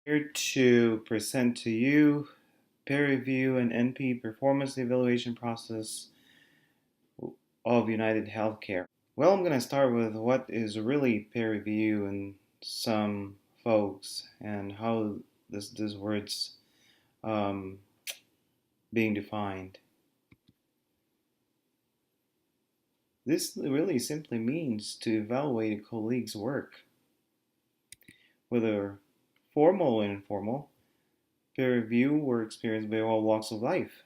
Here to present to you peer review and NP performance evaluation process of United Healthcare. Well, I'm going to start with what is really peer review and some folks and how this words um, being defined. This really simply means to evaluate a colleague's work, whether formal or informal. Peer review were experienced by all walks of life.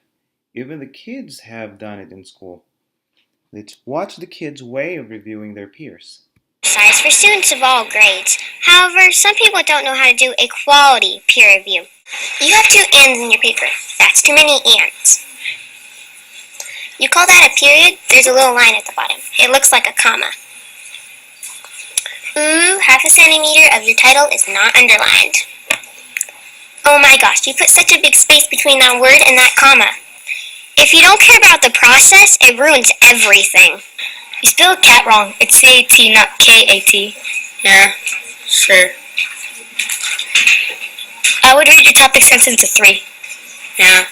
Even the kids have done it in school. Let's watch the kids' way of reviewing their peers. Size for students of all grades. However, some people don't know how to do a quality peer review. You have two ands in your paper. That's too many ands. You call that a period? There's a little line at the bottom. It looks like a comma. Ooh, half a centimeter of your title is not underlined. Oh my gosh, you put such a big space between that word and that comma. If you don't care about the process, it ruins everything. You spelled cat wrong. It's C-A-T, not K-A-T. Yeah, sure. I would rate your topic sentence a 3. Yeah,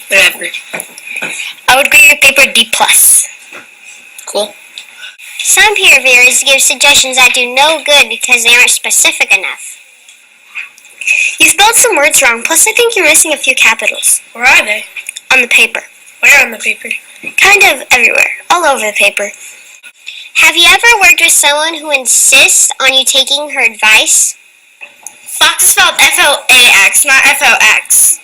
whatever. I would grade your paper D+. Cool. Some peer reviewers give suggestions that do no good because they aren't specific enough. You spelled some words wrong, plus I think you're missing a few capitals. Where are they? On the paper. Where on the paper? Kind of everywhere. All over the paper. Have you ever worked with someone who insists on you taking her advice? Fox is spelled F-O-A-X, not F-O-X.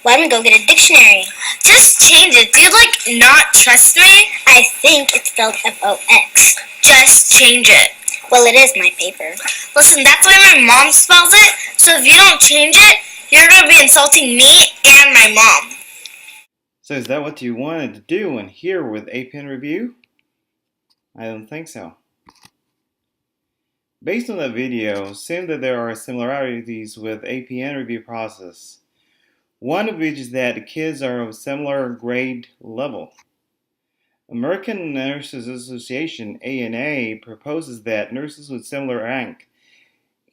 Let me go get a dictionary. Just change it. Do you, not trust me? I think it's spelled F-O-X. Just change it. Well, it is my paper. Listen, that's why my mom spells it, so if you don't change it, you're going to be insulting me and my mom. So is that what you wanted to do and hear with APN review? I don't think so. Based on that video, it seems that there are similarities with APN review process. One of which is that the kids are of a similar grade level. American Nurses Association, ANA, proposes that nurses with similar rank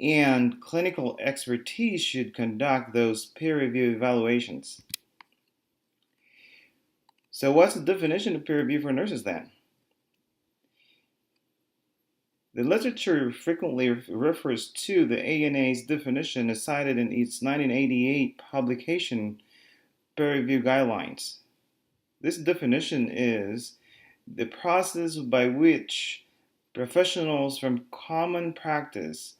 and clinical expertise should conduct those peer review evaluations. So what's the definition of peer review for nurses then? The literature frequently refers to the ANA's definition as cited in its 1988 publication, Peer Review Guidelines. This definition is the process by which professionals from common practice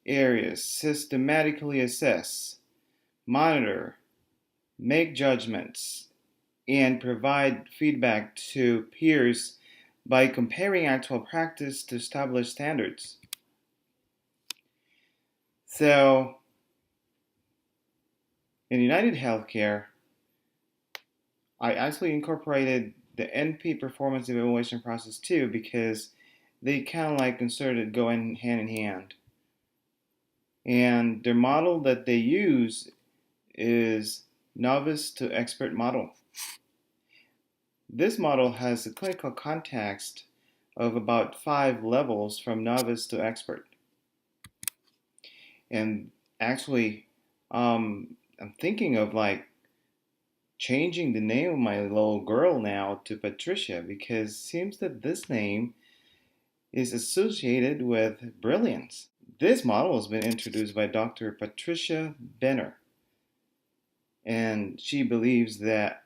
areas systematically assess, monitor, make judgments, and provide feedback to peers by comparing actual practice to established standards. So, in United Healthcare, I actually incorporated the NP performance evaluation process too because they kind of like considered going hand in hand. And their model that they use is novice to expert model. This model has a clinical context of about 5 levels from novice to expert. And actually, I'm thinking of like changing the name of my little girl now to Patricia because it seems that this name is associated with brilliance. This model has been introduced by Dr. Patricia Benner, and she believes that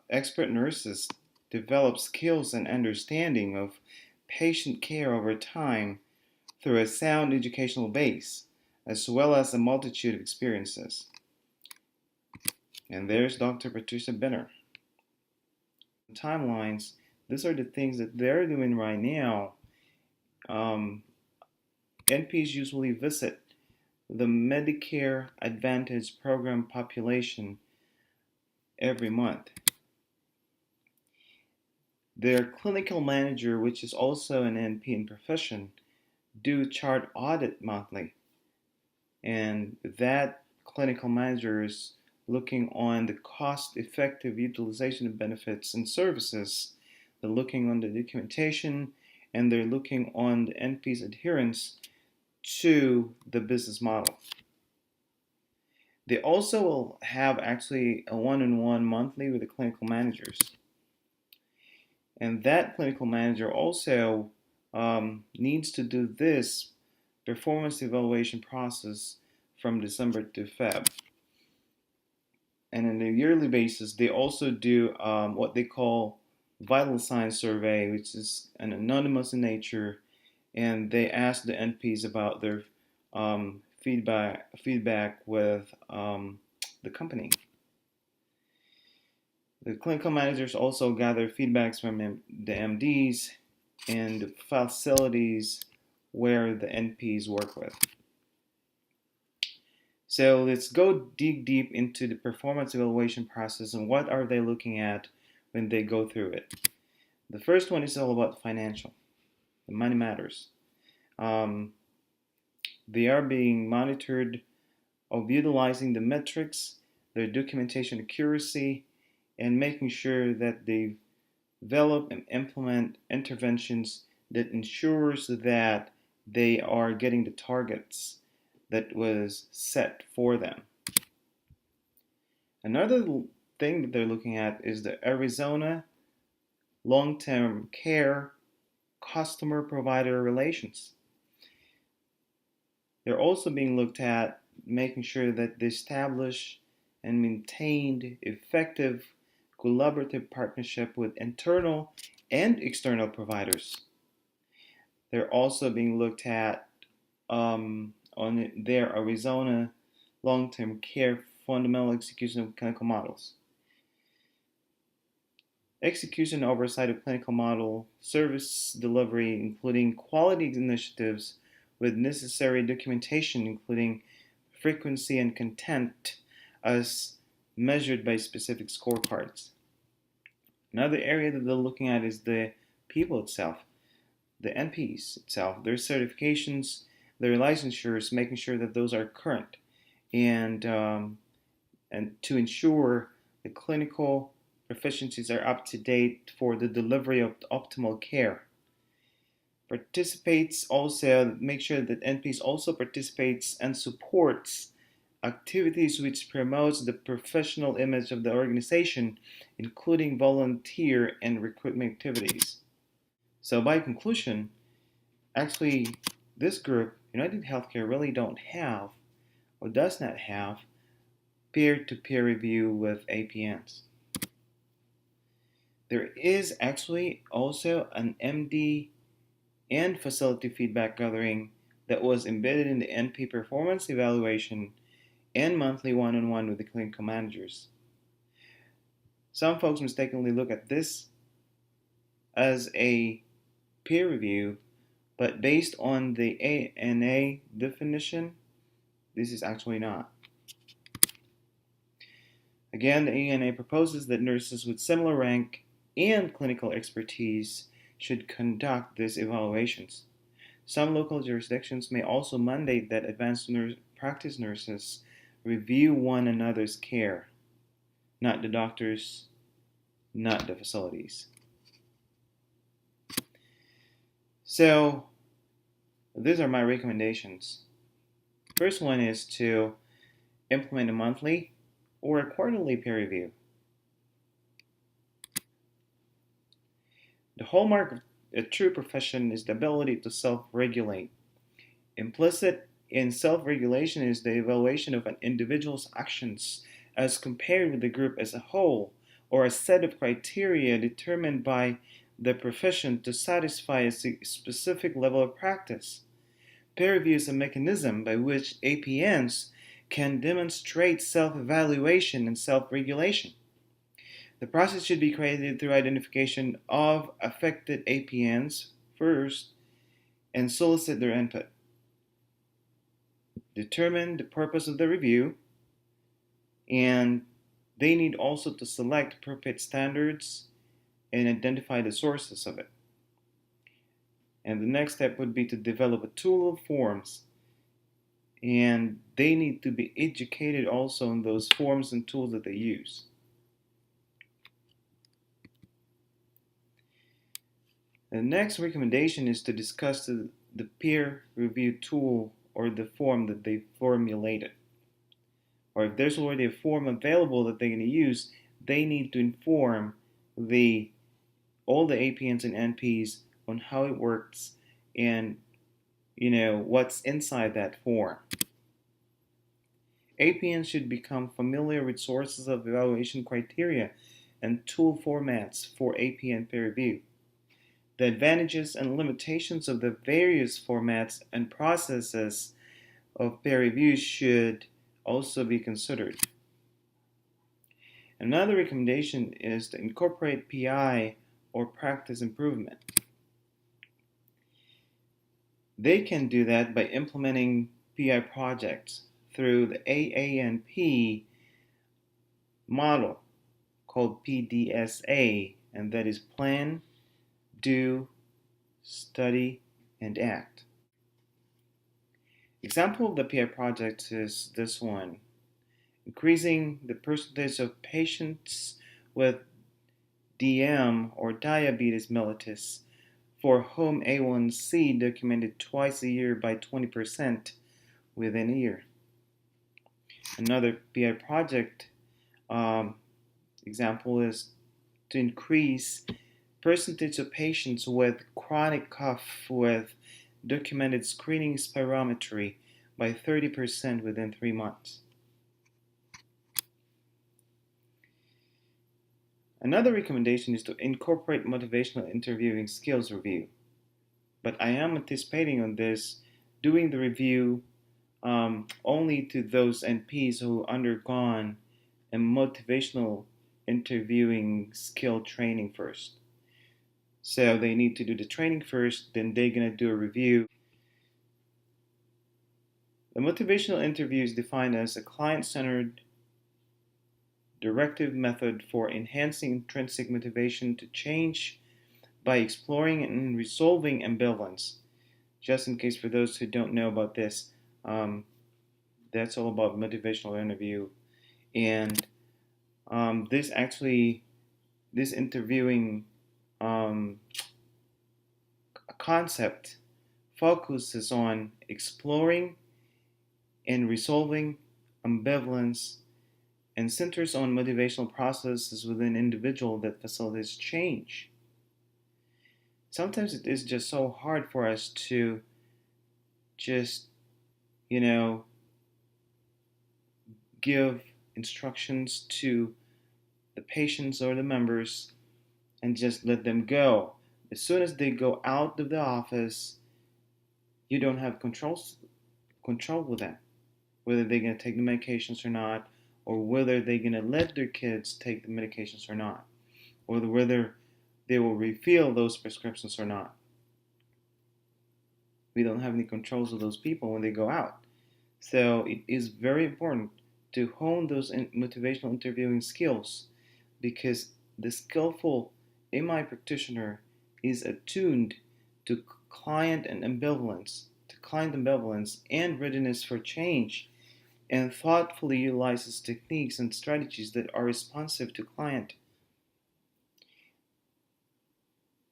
expert nurses develop skills and understanding of patient care over time through a sound educational base, as well as a multitude of experiences. And there's Dr. Patricia Benner. Timelines, these are the things that they're doing right now. NPs usually visit the Medicare Advantage program population every month. Their clinical manager, which is also an NP in profession, do chart audit monthly. And that clinical manager is looking on the cost-effective utilization of benefits and services. They're looking on the documentation, and they're looking on the NP's adherence to the business model. They also will have actually a one-on-one monthly with the clinical managers. And that clinical manager also needs to do this performance evaluation process from December to Feb. And on a yearly basis, they also do what they call vital signs survey, which is an anonymous in nature, and they ask the NPs about their feedback with the company. The clinical managers also gather feedbacks from the MDs and the facilities where the NPs work with. So let's dig deep into the performance evaluation process and what are they looking at when they go through it. The first one is all about financial. The money matters. They are being monitored of utilizing the metrics, their documentation accuracy, and making sure that they develop and implement interventions that ensures that they are getting the targets that was set for them. Another thing that they're looking at is the Arizona long-term care customer-provider relations. They're also being looked at making sure that they establish and maintained effective collaborative partnership with internal and external providers. They're also being looked at on their Arizona long-term care fundamental execution of clinical models. Execution oversight of clinical model service delivery, including quality initiatives with necessary documentation, including frequency and content as measured by specific scorecards. Another area that they're looking at is the people itself, the NPs itself, their certifications, their licensures, making sure that those are current, and to ensure the clinical proficiencies are up to date for the delivery of optimal care. Participates also, make sure that NPs also participates and supports activities which promotes the professional image of the organization, including volunteer and recruitment activities. So by conclusion, actually this group, United Healthcare, really don't have or does not have peer-to-peer review with APNs. There is actually also an MD and facility feedback gathering that was embedded in the NP performance evaluation and monthly one-on-one with the clinical managers. Some folks mistakenly look at this as a peer review, but based on the ANA definition, this is actually not. Again, the ANA proposes that nurses with similar rank and clinical expertise should conduct these evaluations. Some local jurisdictions may also mandate that advanced practice nurses review one another's care, not the doctors, not the facilities. So, these are my recommendations. First one is to implement a monthly or a quarterly peer review. The hallmark of a true profession is the ability to self-regulate. Implicit in self-regulation is the evaluation of an individual's actions as compared with the group as a whole, or a set of criteria determined by the profession to satisfy a specific level of practice. Peer review is a mechanism by which APNs can demonstrate self-evaluation and self-regulation. The process should be created through identification of affected APNs first and solicit their input. Determine the purpose of the review, and they need also to select appropriate standards and identify the sources of it. And the next step would be to develop a tool of forms, and they need to be educated also on those forms and tools that they use. The next recommendation is to discuss the peer review tool or the form that they formulated or if there's already a form available that they're going to use, they need to inform all the APNs and NPs on how it works and what's inside that form. APNs should become familiar with sources of evaluation criteria and tool formats for APN peer review. The advantages and limitations of the various formats and processes of peer review should also be considered. Another recommendation is to incorporate PI or practice improvement. They can do that by implementing PI projects through the AANP model called PDSA, and that is plan, do, study, and act. Example of the PI project is this one: increasing the percentage of patients with DM or diabetes mellitus for whom A1C documented twice a year by 20% within a year. Another PI project example is to increase percentage of patients with chronic cough with documented screening spirometry by 30% within 3 months. Another recommendation is to incorporate motivational interviewing skills review. But I am anticipating on this doing the review only to those NPs who undergone a motivational interviewing skill training first. So they need to do the training first, then they're going to do a review. The motivational interview is defined as a client-centered directive method for enhancing intrinsic motivation to change by exploring and resolving ambivalence. Just in case for those who don't know about this, that's all about motivational interview. And this interviewing concept focuses on exploring and resolving ambivalence and centers on motivational processes within an individual that facilitates change. Sometimes it is just so hard for us to just, give instructions to the patients or the members and just let them go. As soon as they go out of the office, you don't have control with them, whether they're going to take the medications or not, or whether they're going to let their kids take the medications or not, or whether they will refill those prescriptions or not. We don't have any controls of those people when they go out. So it is very important to hone those motivational interviewing skills, because the skillful MI practitioner is attuned to client ambivalence and readiness for change, and thoughtfully utilizes techniques and strategies that are responsive to client.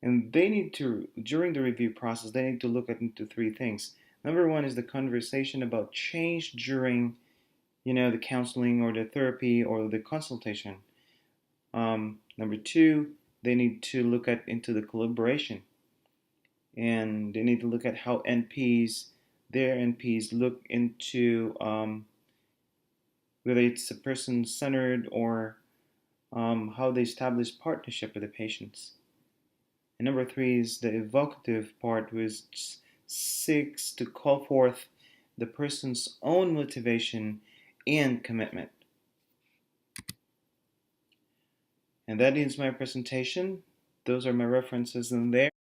And they need to, during the review process, they need to look into 3 things. Number 1 is the conversation about change during, the counseling or the therapy or the consultation. Number 2, they need to look into the collaboration, and they need to look at how their NPs look into whether it's a person-centered or how they establish partnership with the patients. And number 3 is the evocative part, which seeks to call forth the person's own motivation and commitment. And that ends my presentation. Those are my references in there.